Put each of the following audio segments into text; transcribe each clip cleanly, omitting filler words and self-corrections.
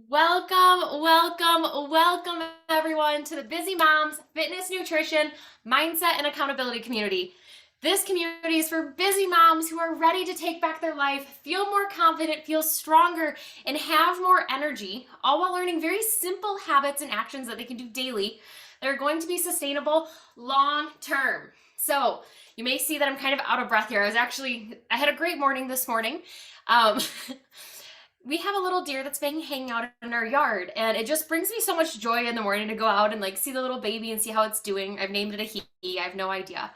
Welcome everyone to the Busy Moms Fitness, Nutrition, Mindset, and Accountability community. This community is for busy moms who are ready to take back their life, feel more confident, feel stronger, and have more energy, all while learning very simple habits and actions that they can do daily that are going to be sustainable long term. So you may see that I'm kind of out of breath here. I had a great morning this morning. Um, we have a little deer that's been hanging out in our yard, and it just brings me so much joy in the morning to go out and see the little baby and see how it's doing. I've named it a he. I have no idea.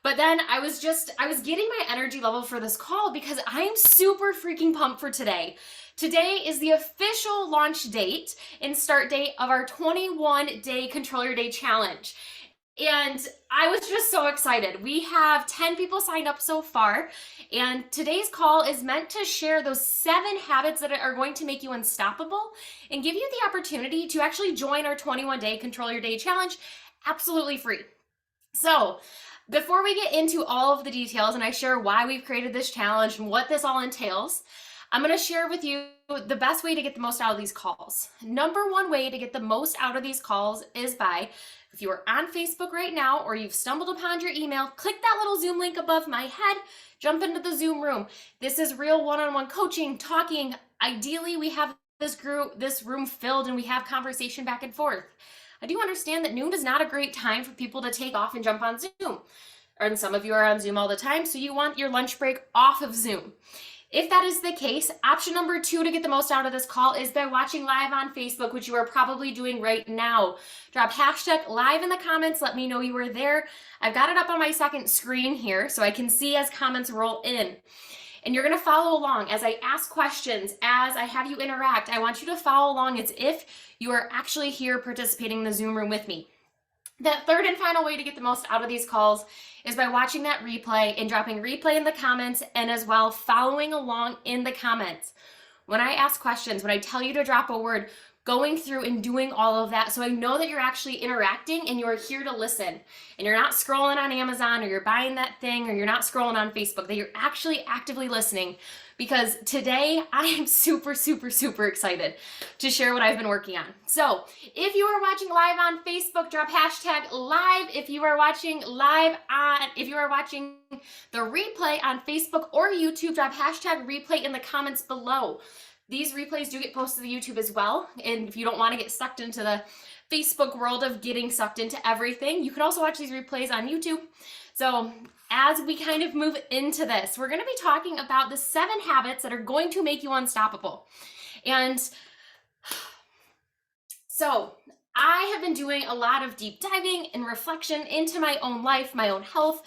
But then I was getting my energy level for this call because I am super freaking pumped for today. Today is the official launch date and start date of our 21-day Control Your Day challenge. And I was just so excited. We have 10 people signed up so far, and today's call is meant to share those 7 habits that are going to make you unstoppable and give you the opportunity to actually join our 21-day Control Your Day challenge absolutely free. So before we get into all of the details and I share why we've created this challenge and what this all entails, I'm going to share with you the best way to get the most out of these calls. Number one way to get the most out of these calls is by, if you are on Facebook right now or you've stumbled upon your email, click that little Zoom link above my head, jump into the Zoom room. This is real one-on-one coaching, talking. Ideally, we have this room filled and we have conversation back and forth. I do understand that noon is not a great time for people to take off and jump on Zoom. And some of you are on Zoom all the time, so you want your lunch break off of Zoom. If that is the case, option number 2 to get the most out of this call is by watching live on Facebook, which you are probably doing right now. Drop hashtag live in the comments. Let me know you were there. I've got it up on my second screen here so I can see as comments roll in. And you're going to follow along as I ask questions, as I have you interact. I want you to follow along as if you are actually here participating in the Zoom room with me. That third and final way to get the most out of these calls is by watching that replay and dropping replay in the comments, and as well following along in the comments. When I ask questions, when I tell you to drop a word, going through and doing all of that so I know that you're actually interacting and you are here to listen and you're not scrolling on Amazon or you're buying that thing or you're not scrolling on Facebook, that you're actually actively listening, because today I am super excited to share what I've been working on. So if you are watching live on Facebook, drop hashtag live. If you are watching the replay on Facebook or YouTube, drop hashtag replay in the comments below. These replays do get posted to YouTube as well, and if you don't want to get sucked into the Facebook world of getting sucked into everything, you can also watch these replays on YouTube. So as we kind of move into this, we're going to be talking about the 7 habits that are going to make you unstoppable. And so I have been doing a lot of deep diving and reflection into my own life, my own health,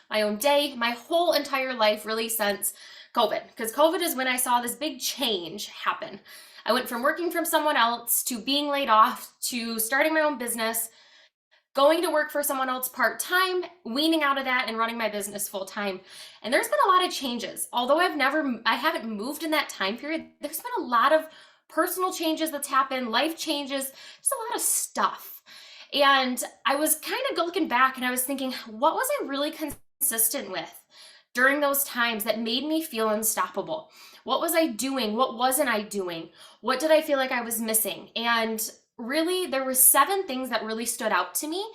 my own day, my whole entire life really since COVID, because COVID is when I saw this big change happen. I went from working from someone else to being laid off to starting my own business, going to work for someone else part-time, weaning out of that and running my business full-time. And there's been a lot of changes. Although I haven't moved in that time period, there's been a lot of personal changes that's happened, life changes, just a lot of stuff. And I was kind of looking back and I was thinking, what was I really consistent with during those times that made me feel unstoppable? What was I doing? What wasn't I doing? What did I feel like I was missing? And really, there were 7 things that really stood out to me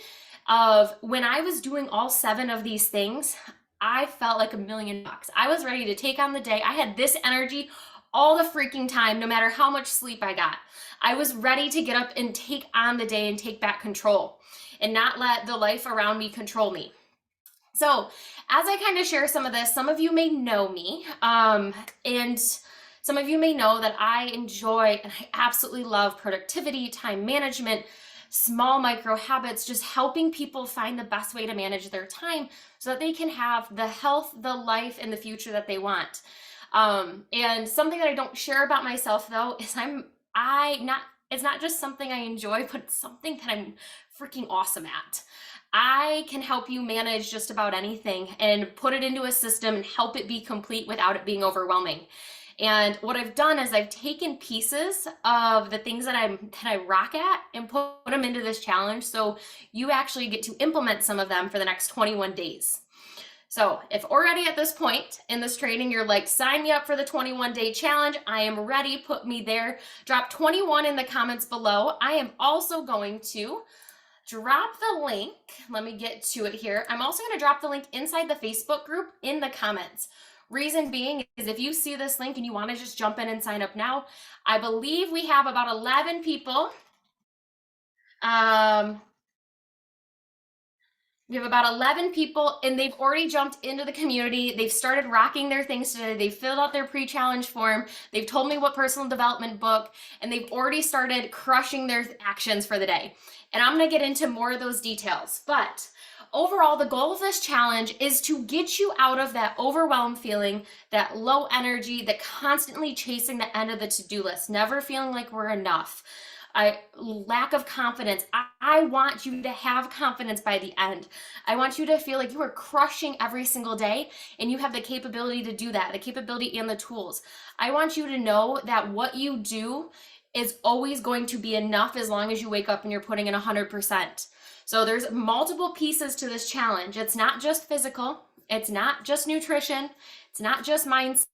of when I was doing all 7 of these things, I felt like $1,000,000. I was ready to take on the day. I had this energy all the freaking time, no matter how much sleep I got. I was ready to get up and take on the day and take back control and not let the life around me control me. So as I kind of share some of this, some of you may know me, and some of you may know that I enjoy and I absolutely love productivity, time management, small micro habits, just helping people find the best way to manage their time so that they can have the health, the life, and the future that they want. And something that I don't share about myself though is it's not just something I enjoy, but it's something that I'm freaking awesome at. I can help you manage just about anything and put it into a system and help it be complete without it being overwhelming. And what I've done is I've taken pieces of the things that I rock at and put them into this challenge, so you actually get to implement some of them for the next 21 days. So if already at this point in this training, you're like, sign me up for the 21-day challenge, I am ready, put me there. Drop 21 in the comments below. I am also going to drop the link. Let me get to it here. I'm also going to drop the link inside the Facebook group in the comments. Reason being is if you see this link and you want to just jump in and sign up now, I believe we have about 11 people. We have about 11 people and they've already jumped into the community. They've started rocking their things today. They've filled out their pre-challenge form. They've told me what personal development book, and they've already started crushing their actions for the day. And I'm going to get into more of those details. But overall, the goal of this challenge is to get you out of that overwhelmed feeling, that low energy, that constantly chasing the end of the to-do list, never feeling like we're enough. Lack of confidence. I want you to have confidence by the end. I want you to feel like you are crushing every single day and you have the capability to do that, the capability and the tools. I want you to know that what you do is always going to be enough as long as you wake up and you're putting in 100%. So there's multiple pieces to this challenge. It's not just physical. It's not just nutrition. It's not just mindset.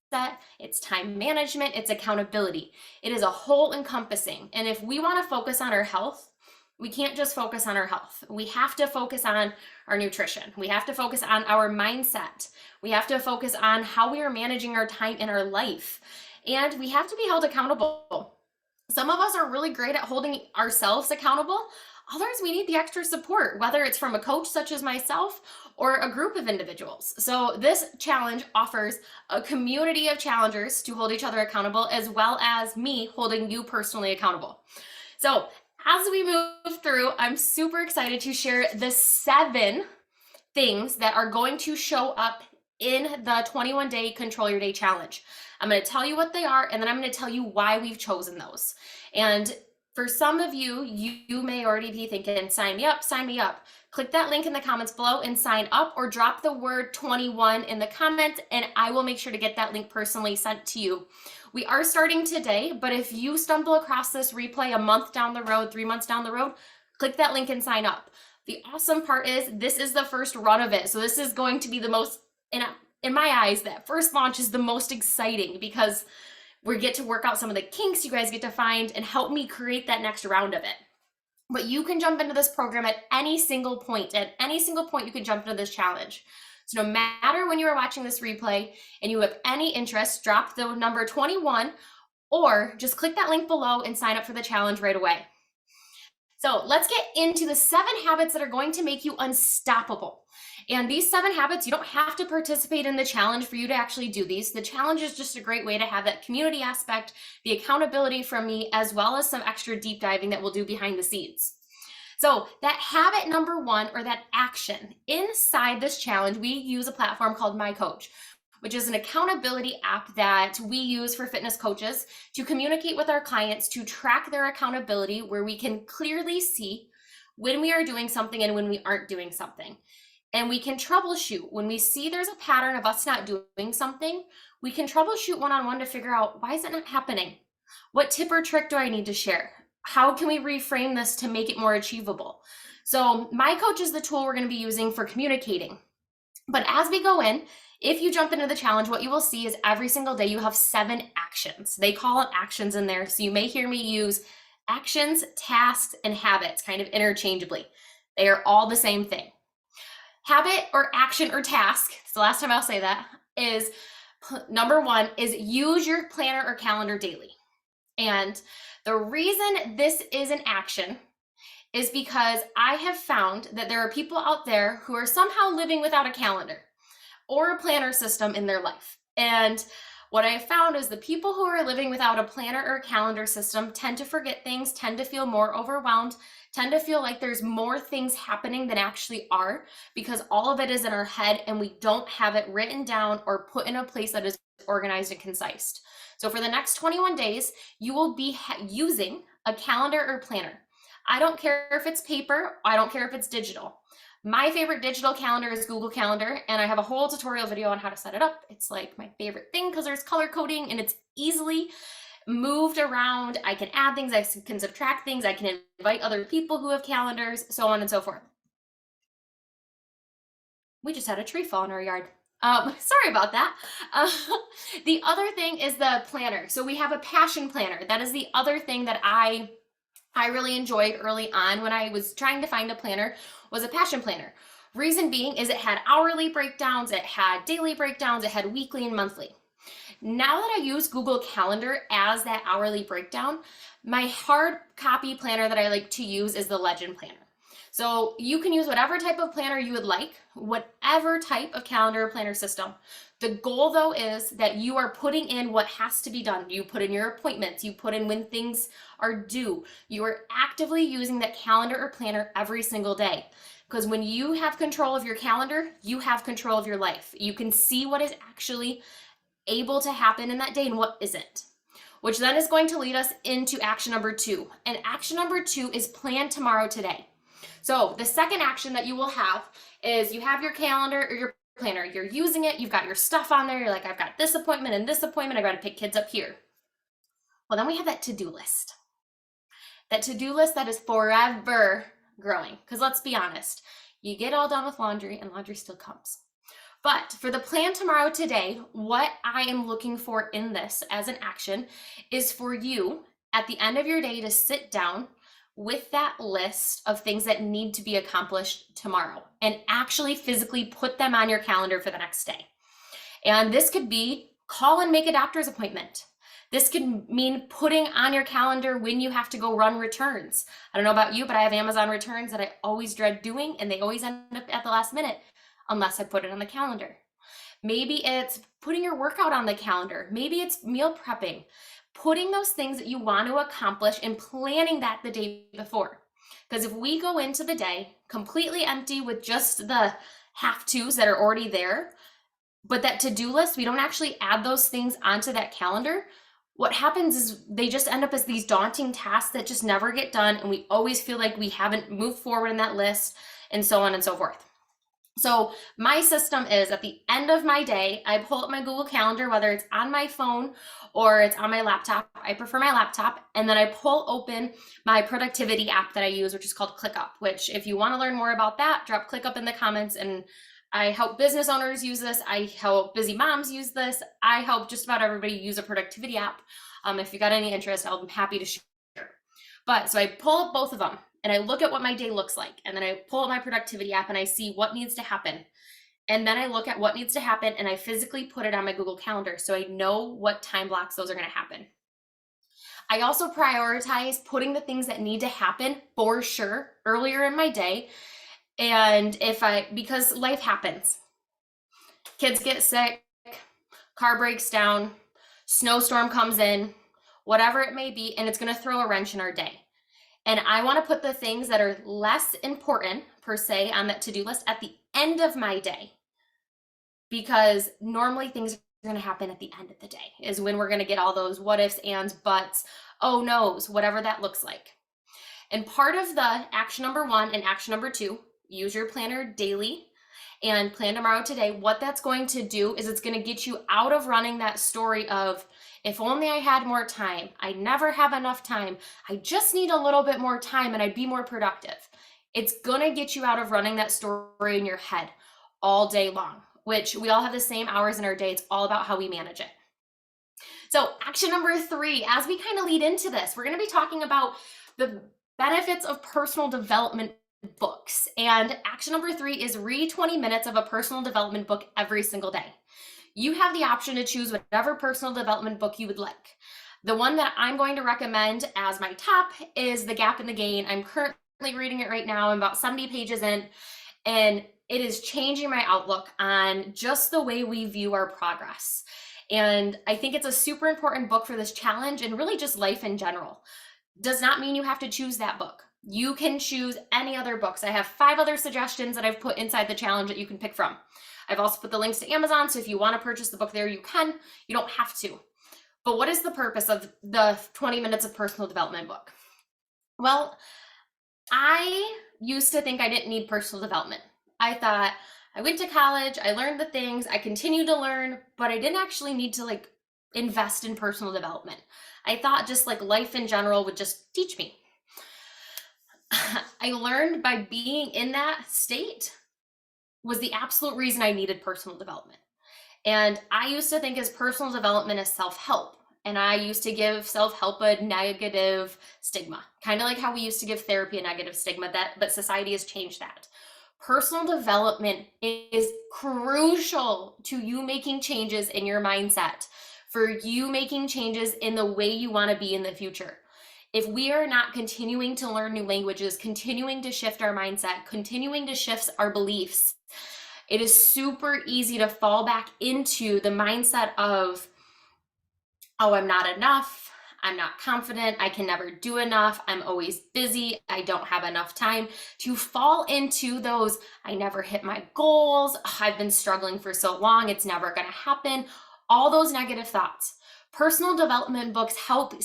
It's time management, it's accountability. It is a whole encompassing. And if we want to focus on our health, we can't just focus on our health. We have to focus on our nutrition. We have to focus on our mindset. We have to focus on how we are managing our time in our life. And we have to be held accountable. Some of us are really great at holding ourselves accountable. Others, we need the extra support, whether it's from a coach such as myself or a group of individuals. So this challenge offers a community of challengers to hold each other accountable, as well as me holding you personally accountable. So as we move through, I'm super excited to share the 7 things that are going to show up in the 21-day Control Your Day challenge. I'm going to tell you what they are, and then I'm going to tell you why we've chosen those. And for some of you, you may already be thinking, sign me up, sign me up. Click that link in the comments below and sign up, or drop the word 21 in the comments and I will make sure to get that link personally sent to you. We are starting today, but if you stumble across this replay a month down the road, 3 months down the road, click that link and sign up. The awesome part is this is the first run of it. So this is going to be the most, in my eyes, that first launch is the most exciting because we get to work out some of the kinks you guys get to find and help me create that next round of it. But you can jump into this program at any single point. At any single point, you can jump into this challenge. So no matter when you are watching this replay and you have any interest, drop the number 21 or just click that link below and sign up for the challenge right away. So let's get into the 7 habits that are going to make you unstoppable. And these 7 habits, you don't have to participate in the challenge for you to actually do these. The challenge is just a great way to have that community aspect, the accountability from me, as well as some extra deep diving that we'll do behind the scenes. So that habit number 1, or that action, inside this challenge, we use a platform called My Coach, which is an accountability app that we use for fitness coaches to communicate with our clients to track their accountability, where we can clearly see when we are doing something and when we aren't doing something. And we can troubleshoot. When we see there's a pattern of us not doing something, we can troubleshoot one-on-one to figure out, why is it not happening? What tip or trick do I need to share? How can we reframe this to make it more achievable? So My Coach is the tool we're going to be using for communicating. But as we go in, if you jump into the challenge, what you will see is every single day you have 7 actions. They call it actions in there. So you may hear me use actions, tasks, and habits kind of interchangeably. They are all the same thing. Habit or action or task, it's the last time I'll say that, is number 1 is use your planner or calendar daily. And the reason this is an action is because I have found that there are people out there who are somehow living without a calendar or a planner system in their life. And what I have found is the people who are living without a planner or a calendar system tend to forget things, tend to feel more overwhelmed, tend to feel like there's more things happening than actually are, because all of it is in our head and we don't have it written down or put in a place that is organized and concise. So for the next 21 days, you will be using a calendar or planner. I don't care if it's paper, I don't care if it's digital. My favorite digital calendar is Google Calendar, and I have a whole tutorial video on how to set it up. It's like my favorite thing because there's color coding and it's easily moved around. I can add things, I can subtract things, I can invite other people who have calendars, so on and so forth. We just had a tree fall in our yard. Sorry about that. Uh, the other thing is the planner. So we have a passion planner. That is the other thing that I really enjoyed early on when I was trying to find a planner, was a passion planner. Reason being is it had hourly breakdowns, it had daily breakdowns, it had weekly and monthly. Now that I use Google Calendar as that hourly breakdown, my hard copy planner that I like to use is the Legend Planner. So you can use whatever type of planner you would like, whatever type of calendar or planner system. The goal though is that you are putting in what has to be done. You put in your appointments, you put in when things are due. You are actively using that calendar or planner every single day. Because when you have control of your calendar, you have control of your life. You can see what is actually able to happen in that day and what isn't. Which then is going to lead us into action number 2. And action number 2 is plan tomorrow today. So the second action that you will have is you have your calendar or your planner, you're using it, you've got your stuff on there, you're like, I've got this appointment and this appointment, I gotta pick kids up here. Well, then we have that to-do list. That to-do list that is forever growing. Because let's be honest, you get all done with laundry and laundry still comes. But for the plan tomorrow today, what I am looking for in this as an action is for you at the end of your day to sit down with that list of things that need to be accomplished tomorrow and actually physically put them on your calendar for the next day. And this could be call and make a doctor's appointment. This could mean putting on your calendar when you have to go run returns. I don't know about you, but I have Amazon returns that I always dread doing, and they always end up at the last minute unless I put it on the calendar. Maybe it's putting your workout on the calendar. Maybe it's meal prepping. Putting those things that you want to accomplish and planning that the day before. Because if we go into the day completely empty with just the have-tos that are already there, but that to-do list, we don't actually add those things onto that calendar, what happens is they just end up as these daunting tasks that just never get done, and we always feel like we haven't moved forward in that list, and so on and so forth. So my system is at the end of my day, I pull up my Google Calendar, whether it's on my phone or it's on my laptop. I prefer my laptop. And then I pull open my productivity app that I use, which is called ClickUp, which if you want to learn more about that, drop ClickUp in the comments. And I help business owners use this. I help busy moms use this. I help just about everybody use a productivity app. If you got any interest, I'll be happy to share. But so I pull up both of them and I look at what my day looks like. And then I pull up my productivity app and I see what needs to happen. And then I look at what needs to happen and I physically put it on my Google Calendar so I know what time blocks those are going to happen. I also prioritize putting the things that need to happen for sure earlier in my day. And because life happens, kids get sick, car breaks down, snowstorm comes in, whatever it may be, and it's going to throw a wrench in our day. And I want to put the things that are less important per se on that to-do list at the end of my day, because normally things are going to happen at the end of the day is when we're going to get all those what ifs, ands, buts, oh no's, whatever that looks like. And part of the action number 1 and action number 2, use your planner daily and plan tomorrow today. What that's going to do is it's going to get you out of running that story of, if only I had more time, I never have enough time, I just need a little bit more time and I'd be more productive. It's going to get you out of running that story in your head all day long, which we all have the same hours in our day. It's all about how we manage it. So action number 3, as we kind of lead into this, we're going to be talking about the benefits of personal development books. And action number 3 is read 20 minutes of a personal development book every single day. You have the option to choose whatever personal development book you would like. The one that I'm going to recommend as my top is The Gap and the Gain. I'm currently reading it right now. I'm about 70 pages in, and it is changing my outlook on just the way we view our progress. And I think it's a super important book for this challenge and really just life in general. Does not mean you have to choose that book. You can choose any other books. I have 5 other suggestions that I've put inside the challenge that you can pick from. I've also put the links to Amazon, so if you want to purchase the book there, you can. You don't have to. But what is the purpose of the 20 minutes of personal development book? Well, I used to think I didn't need personal development. I thought I went to college, I learned the things, I continued to learn, but I didn't actually need to invest in personal development. I thought just life in general would just teach me. I learned by being in that state was the absolute reason I needed personal development. And I used to think as personal development as self-help. And I used to give self-help a negative stigma, kind of like how we used to give therapy a negative stigma, but society has changed that. Personal development is crucial to you making changes in your mindset, for you making changes in the way you want to be in the future. If we are not continuing to learn new languages, continuing to shift our mindset, continuing to shift our beliefs, it is super easy to fall back into the mindset of, oh, I'm not enough, I'm not confident, I can never do enough, I'm always busy, I don't have enough time, to fall into those, I never hit my goals, I've been struggling for so long, it's never gonna happen, all those negative thoughts. Personal development books help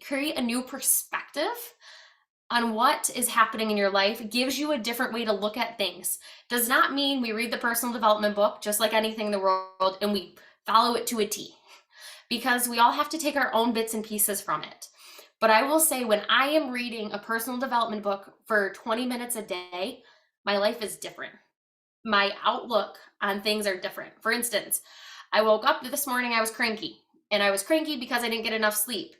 create a new perspective on what is happening in your life, gives you a different way to look at things. Does not mean we read the personal development book just like anything in the world and we follow it to a T, because we all have to take our own bits and pieces from it. But I will say, when I am reading a personal development book for 20 minutes a day, my life is different. My outlook on things are different. For instance, I woke up this morning, I was cranky. And I was cranky because I didn't get enough sleep.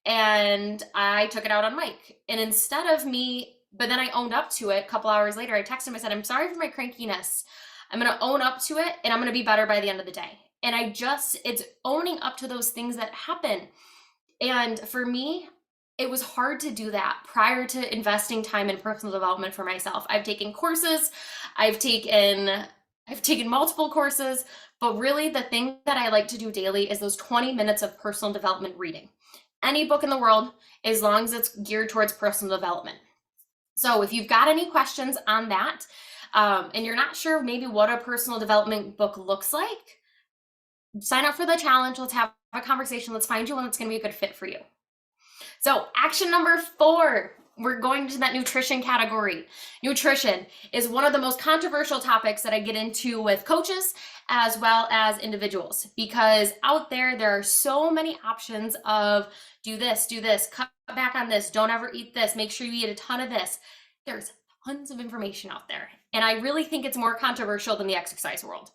And I took it out on Mike. And instead of me, but then I owned up to it. A couple hours later, I texted him, I said, I'm sorry for my crankiness. I'm going to own up to it and I'm going to be better by the end of the day. And it's owning up to those things that happen. And for me, it was hard to do that prior to investing time in personal development for myself. I've taken courses, I've taken multiple courses, but really the thing that I like to do daily is those 20 minutes of personal development reading. Any book in the world, as long as it's geared towards personal development. So if you've got any questions on that, and you're not sure maybe what a personal development book looks like, sign up for the challenge. Let's have a conversation. Let's find you one that's going to be a good fit for you. So action number 4, we're going to that nutrition category. Nutrition is one of the most controversial topics that I get into with coaches as well as individuals, because out there are so many options of do this, cut back on this, don't ever eat this, make sure you eat a ton of this. There's tons of information out there. And I really think it's more controversial than the exercise world.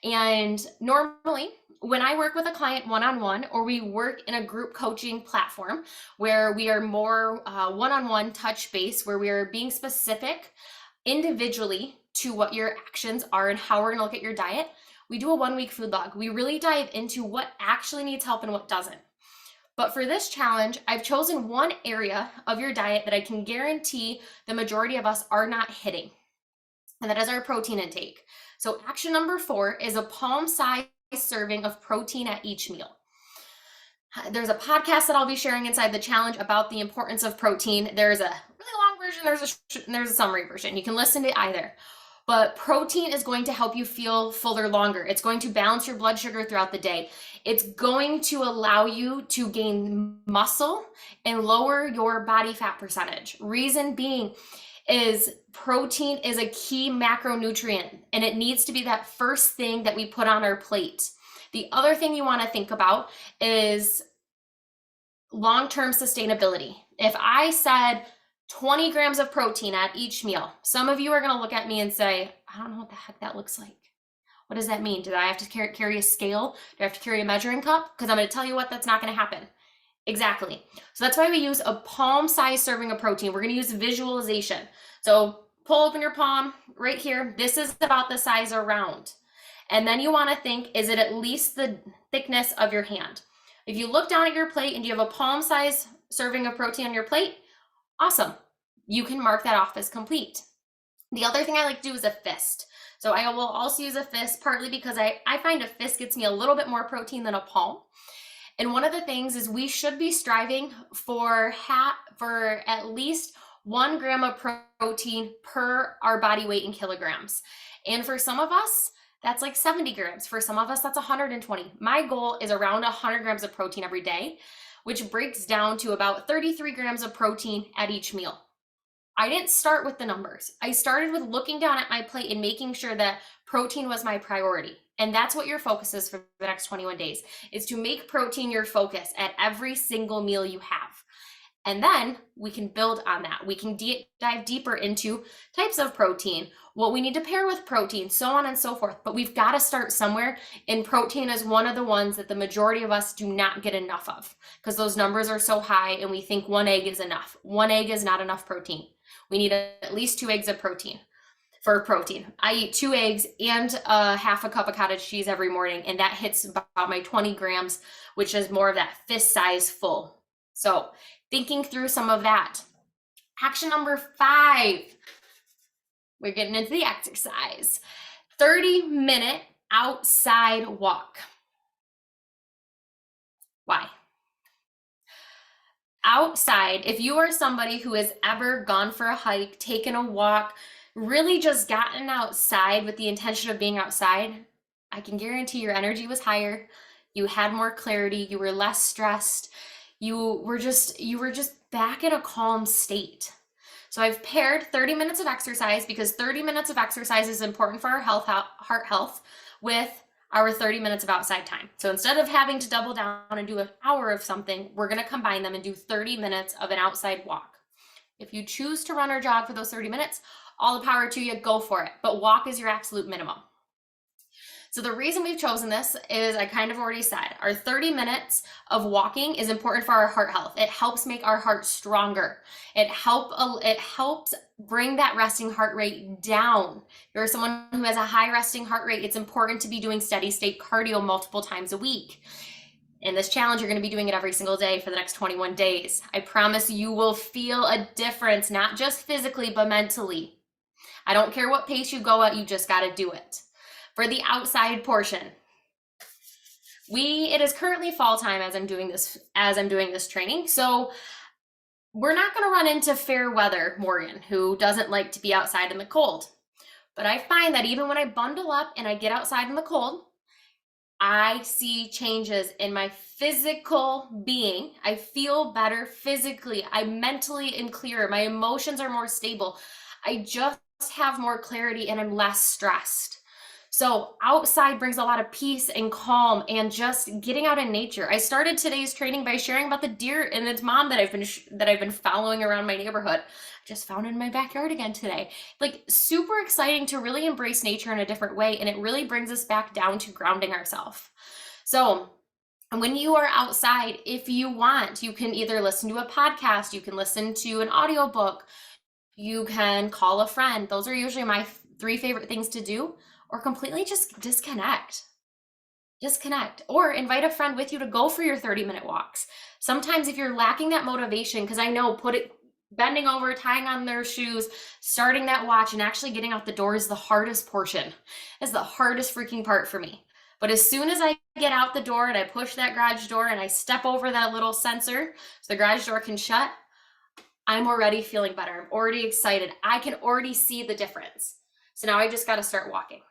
And normally, when I work with a client one-on-one, or we work in a group coaching platform where we are more one-on-one touch base, where we are being specific individually to what your actions are and how we're going to look at your diet, we do a 1-week food log. We really dive into what actually needs help and what doesn't. But for this challenge, I've chosen one area of your diet that I can guarantee the majority of us are not hitting, and that is our protein intake. So action number 4 is a palm-sized serving of protein at each meal. There's a podcast that I'll be sharing inside the challenge about the importance of protein. There's a really long version, there's a summary version. You can listen to either. But protein is going to help you feel fuller longer. It's going to balance your blood sugar throughout the day. It's going to allow you to gain muscle and lower your body fat percentage. Reason being is protein is a key macronutrient, and it needs to be that first thing that we put on our plate. The other thing you want to think about is long-term sustainability. If I said 20 grams of protein at each meal, some of you are going to look at me and say, I don't know what the heck that looks like. What does that mean? Do I have to carry a scale? Do I have to carry a measuring cup? Because I'm going to tell you what, that's not going to happen. Exactly. So that's why we use a palm-sized serving of protein. We're going to use visualization. So pull open your palm right here. This is about the size around. And then you want to think, is it at least the thickness of your hand? If you look down at your plate and you have a palm-sized serving of protein on your plate, awesome. You can mark that off as complete. The other thing I like to do is a fist. So I will also use a fist, partly because I find a fist gets me a little bit more protein than a palm. And one of the things is we should be striving for at least 1 gram of protein per our body weight in kilograms. And for some of us, that's like 70 grams. For some of us, that's 120. My goal is around 100 grams of protein every day, which breaks down to about 33 grams of protein at each meal. I didn't start with the numbers. I started with looking down at my plate and making sure that protein was my priority. And that's what your focus is for the next 21 days, is to make protein your focus at every single meal you have. And then we can build on that. We can dive deeper into types of protein, what we need to pair with protein, so on and so forth. But we've got to start somewhere, and protein is one of the ones that the majority of us do not get enough of because those numbers are so high and we think one egg is enough. One egg is not enough protein. We need at least 2 eggs of protein. For protein, I eat 2 eggs and half a cup of cottage cheese every morning, and that hits about my 20 grams, which is more of that fist size full. So thinking through some of that. Action number 5, we're getting into the exercise. 30-minute outside walk. Why? Outside, if you are somebody who has ever gone for a hike, taken a walk, really just gotten outside with the intention of being outside, I can guarantee your energy was higher, you had more clarity, you were less stressed, you were just back in a calm state. So I've paired 30 minutes of exercise because 30 minutes of exercise is important for our heart health with our 30 minutes of outside time. So instead of having to double down and do an hour of something, we're going to combine them and do 30 minutes of an outside walk. If you choose to run or jog for those 30 minutes, all the power to you, go for it. But walk is your absolute minimum. So the reason we've chosen this is, I kind of already said, our 30 minutes of walking is important for our heart health. It helps make our heart stronger. It helps bring that resting heart rate down. If you're someone who has a high resting heart rate, it's important to be doing steady state cardio multiple times a week. In this challenge, you're going to be doing it every single day for the next 21 days. I promise you will feel a difference, not just physically, but mentally. I don't care what pace you go at, you just got to do it. For the outside portion, it is currently fall time as I'm doing this training. So we're not going to run into fair weather Morgan, who doesn't like to be outside in the cold. But I find that even when I bundle up and I get outside in the cold, I see changes in my physical being. I feel better physically. I mentally am clearer. My emotions are more stable. I just have more clarity and I'm less stressed. So outside brings a lot of peace and calm and just getting out in nature. I started today's training by sharing about the deer and its mom that I've been following around my neighborhood. I just found it in my backyard again today. Like, super exciting to really embrace nature in a different way, and it really brings us back down to grounding ourselves. So when you are outside, if you want, you can either listen to a podcast, you can listen to an audiobook, you can call a friend. Those are usually my 3 favorite things to do. Or completely just disconnect. Or invite a friend with you to go for your 30-minute walks. Sometimes if you're lacking that motivation, because I know bending over, tying on their shoes, starting that watch, and actually getting out the door is the hardest portion. It's the hardest freaking part for me. But as soon as I get out the door and I push that garage door and I step over that little sensor so the garage door can shut, I'm already feeling better. I'm already excited. I can already see the difference. So now I just got to start walking.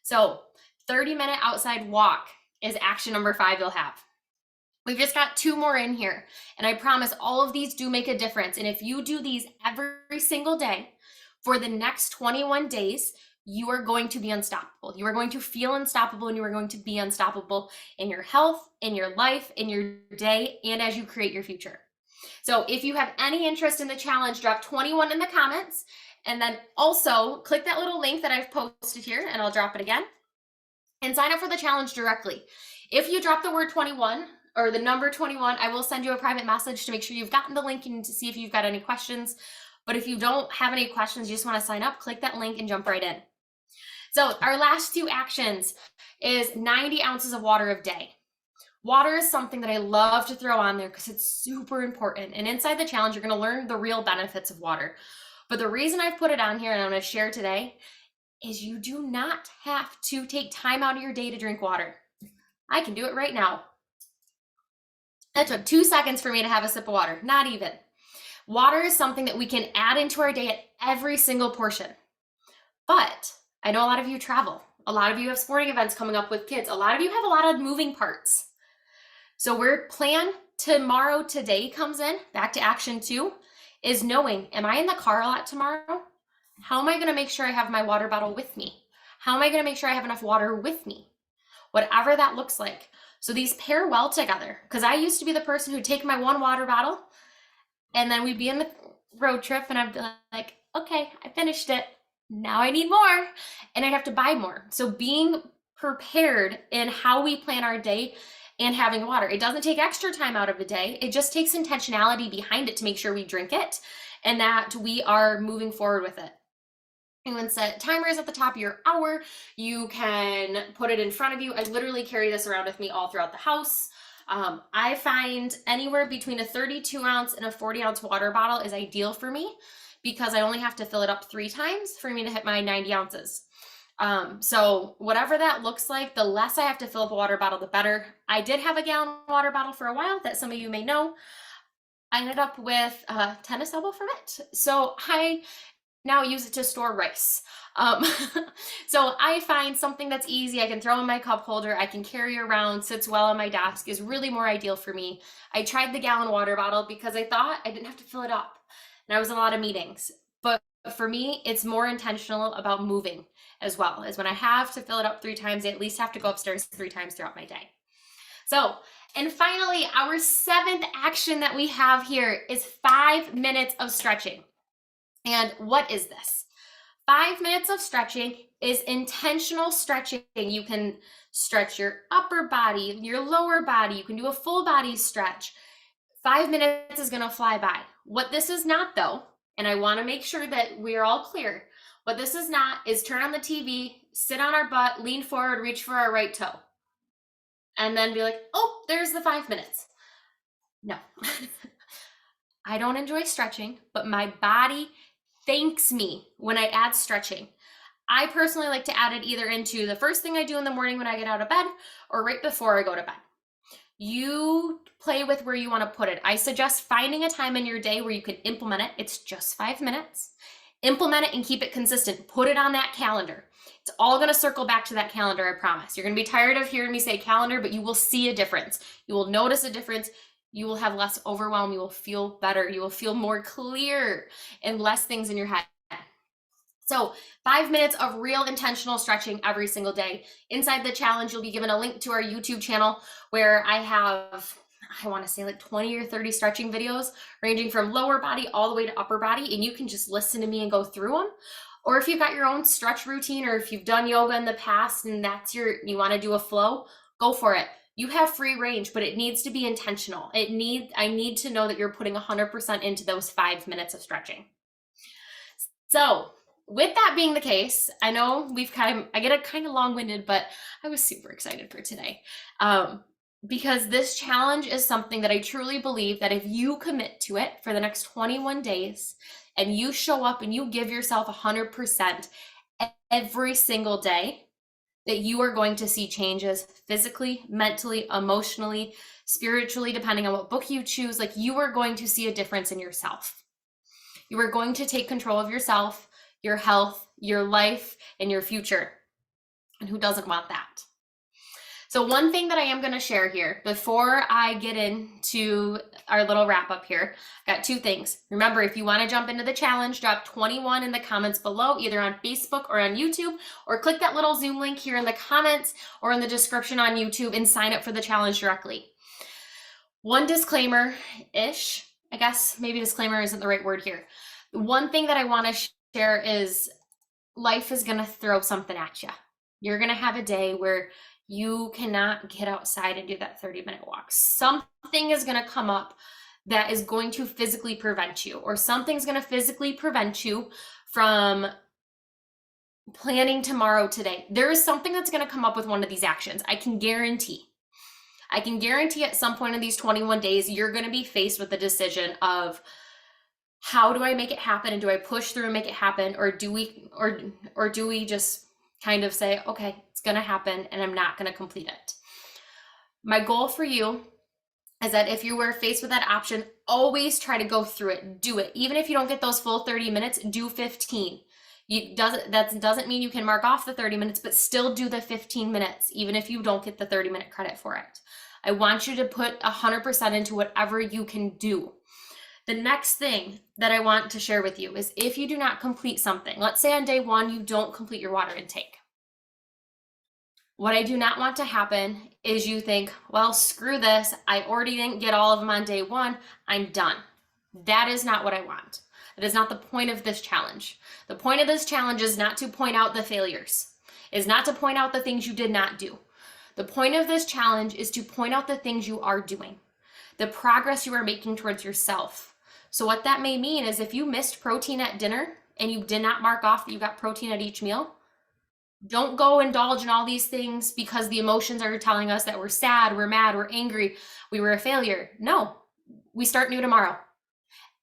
So 30-minute outside walk is action number 5 you'll have. We've just got 2 more in here. And I promise all of these do make a difference. And if you do these every single day for the next 21 days, you are going to be unstoppable. You are going to feel unstoppable, and you are going to be unstoppable in your health, in your life, in your day, and as you create your future. So if you have any interest in the challenge, drop 21 in the comments. And then also click that little link that I've posted here, and I'll drop it again, and sign up for the challenge directly. If you drop the word 21 or the number 21, I will send you a private message to make sure you've gotten the link and to see if you've got any questions. But if you don't have any questions, you just want to sign up, click that link and jump right in. So our last 2 actions is 90 ounces of water a day. Water is something that I love to throw on there because it's super important. And inside the challenge, you're going to learn the real benefits of water. But the reason I've put it on here and I'm going to share today is you do not have to take time out of your day to drink water. I can do it right now. That took 2 seconds for me to have a sip of water, not even. Water is something that we can add into our day at every single portion. But I know a lot of you travel. A lot of you have sporting events coming up with kids. A lot of you have a lot of moving parts. So where plan tomorrow today comes in, back to action 2, is knowing, am I in the car a lot tomorrow? How am I going to make sure I have my water bottle with me? How am I going to make sure I have enough water with me? Whatever that looks like. So these pair well together, because I used to be the person who'd take my 1 water bottle And then we'd be in the road trip and I'd be like, okay, I finished it. Now I need more. And I'd have to buy more. So being prepared in how we plan our day and having water. It doesn't take extra time out of the day. It just takes intentionality behind it to make sure we drink it and that we are moving forward with it. You can set timers at the top of your hour. You can put it in front of you. I literally carry this around with me all throughout the house. I find anywhere between a 32 ounce and a 40 ounce water bottle is ideal for me because I only have to fill it up 3 times for me to hit my 90 ounces. So whatever that looks like, the less I have to fill up a water bottle, the better. I did have a gallon water bottle for a while that some of you may know. I ended up with a tennis elbow from it. So I now use it to store rice. So I find something that's easy, I can throw in my cup holder, I can carry around, sits well on my desk, is really more ideal for me. I tried the gallon water bottle because I thought I didn't have to fill it up. And I was in a lot of meetings. But for me, it's more intentional about moving as well. As when I have to fill it up 3 times, I at least have to go upstairs 3 times throughout my day. So, and finally, our 7th action that we have here is 5 minutes of stretching. And what is this? 5 minutes of stretching is intentional stretching. You can stretch your upper body, your lower body. You can do a full body stretch. 5 minutes is going to fly by. What this is not, though, and I want to make sure that we are all clear, what this is not is turn on the TV, sit on our butt, lean forward, reach for our right toe, and then be like, oh, there's the 5 minutes. No. I don't enjoy stretching, but my body thanks me when I add stretching. I personally like to add it either into the first thing I do in the morning when I get out of bed or right before I go to bed. You play with where you want to put it. I suggest finding a time in your day where you can implement it. It's just 5 minutes. Implement it and keep it consistent. Put it on that calendar. It's all going to circle back to that calendar, I promise. You're going to be tired of hearing me say calendar, but you will see a difference. You will notice a difference. You will have less overwhelm. You will feel better. You will feel more clear and less things in your head. So 5 minutes of real intentional stretching every single day. Inside the challenge, you'll be given a link to our YouTube channel where I have, I want to say like 20 or 30 stretching videos ranging from lower body all the way to upper body. And you can just listen to me and go through them. Or if you've got your own stretch routine, or if you've done yoga in the past and you want to do a flow, go for it. You have free range, but it needs to be intentional. I need to know that you're putting 100% into those 5 minutes of stretching. So with that being the case, I know I get a kind of long-winded, but I was super excited for today. Because this challenge is something that I truly believe that if you commit to it for the next 21 days and you show up and you give yourself 100% every single day, that you are going to see changes physically, mentally, emotionally, spiritually, depending on what book you choose. Like, you are going to see a difference in yourself. You are going to take control of yourself, your health, your life, and your future. And who doesn't want that? So one thing that I am going to share here before I get into our little wrap up here, I got 2 things. Remember, if you want to jump into the challenge, drop 21 in the comments below, either on Facebook or on YouTube, or click that little Zoom link here in the comments or in the description on YouTube and sign up for the challenge directly. One disclaimer-ish, I guess maybe disclaimer isn't the right word here. One thing that I want to share is life is going to throw something at you. You're going to have a day where you cannot get outside and do that 30-minute walk. Something is going to come up that is going to physically prevent you, or something's going to physically prevent you from planning tomorrow today. There is something that's going to come up with one of these actions. I can guarantee at some point in these 21 days, you're going to be faced with the decision of, how do I make it happen? And do I push through and make it happen? Or do we just kind of say, okay, it's going to happen and I'm not going to complete it? My goal for you is that if you were faced with that option, always try to go through it, do it. Even if you don't get those full 30 minutes, do 15. That doesn't mean you can mark off the 30 minutes, but still do the 15 minutes, even if you don't get the 30-minute credit for it. I want you to put 100% into whatever you can do. The next thing that I want to share with you is if you do not complete something, let's say on day 1, you don't complete your water intake. What I do not want to happen is you think, well, screw this. I already didn't get all of them on day 1. I'm done. That is not what I want. That is not the point of this challenge. The point of this challenge is not to point out the failures, is not to point out the things you did not do. The point of this challenge is to point out the things you are doing, the progress you are making towards yourself. So what that may mean is if you missed protein at dinner and you did not mark off that you got protein at each meal, don't go indulge in all these things because the emotions are telling us that we're sad, we're mad, we're angry, we were a failure. No, we start new tomorrow.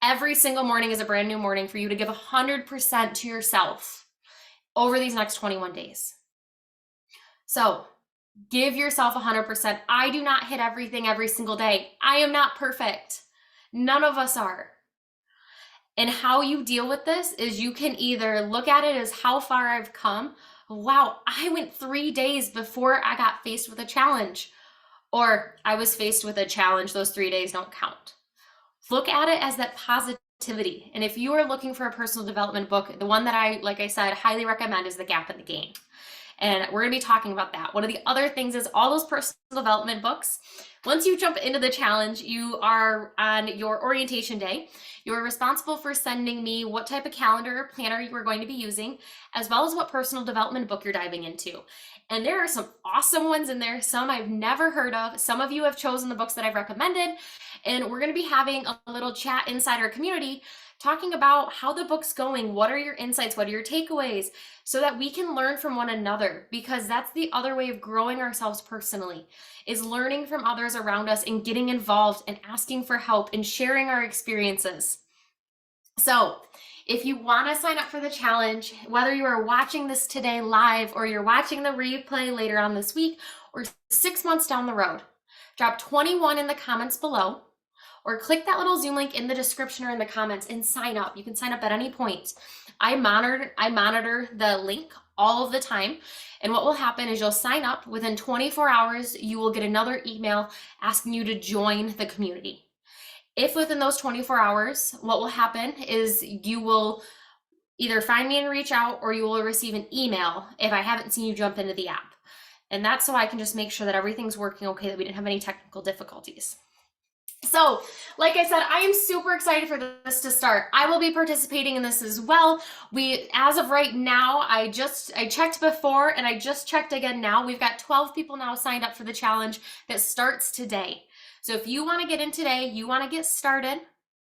Every single morning is a brand new morning for you to give 100% to yourself over these next 21 days. So give yourself 100%. I do not hit everything every single day. I am not perfect. None of us are. And how you deal with this is you can either look at it as how far I've come. Wow, I went 3 days before I got faced with a challenge. Or I was faced with a challenge, those 3 days don't count. Look at it as that positivity. And if you are looking for a personal development book, the one that I, like I said, highly recommend is The Gap in the Gain. And we're going to be talking about that. One of the other things is all those personal development books. Once you jump into the challenge, you are on your orientation day. You're responsible for sending me what type of calendar or planner you are going to be using, as well as what personal development book you're diving into. And there are some awesome ones in there, some I've never heard of. Some of you have chosen the books that I've recommended. And we're going to be having a little chat inside our community talking about how the book's going, what are your insights, what are your takeaways, so that we can learn from one another, because that's the other way of growing ourselves personally, is learning from others around us and getting involved and asking for help and sharing our experiences. So if you want to sign up for the challenge, whether you are watching this today live or you're watching the replay later on this week or 6 months down the road, drop 21 in the comments below, or click that little Zoom link in the description or in the comments and sign up. You can sign up at any point. I monitor the link all of the time. And what will happen is you'll sign up. Within 24 hours, you will get another email asking you to join the community. If within those 24 hours, what will happen is you will either find me and reach out, or you will receive an email if I haven't seen you jump into the app. And that's so I can just make sure that everything's working okay, that we didn't have any technical difficulties. So, like I said, I am super excited for this to start. I will be participating in this as well. As of right now, I checked before and I just checked again now. We've got 12 people now signed up for the challenge that starts today. So if you want to get in today, you want to get started,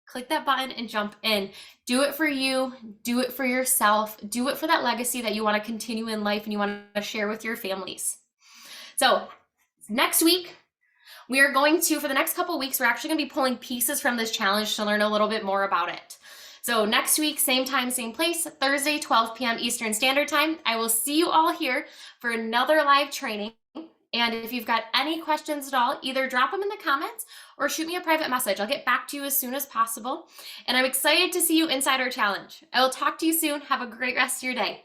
click that button and jump in. Do it for you, do it for yourself, do it for that legacy that you want to continue in life and you want to share with your families. So next week, we are going to, for the next couple of weeks, we're actually going to be pulling pieces from this challenge to learn a little bit more about it. So next week, same time, same place, Thursday, 12 p.m. Eastern Standard Time. I will see you all here for another live training. And if you've got any questions at all, either drop them in the comments or shoot me a private message. I'll get back to you as soon as possible. And I'm excited to see you inside our challenge. I will talk to you soon. Have a great rest of your day.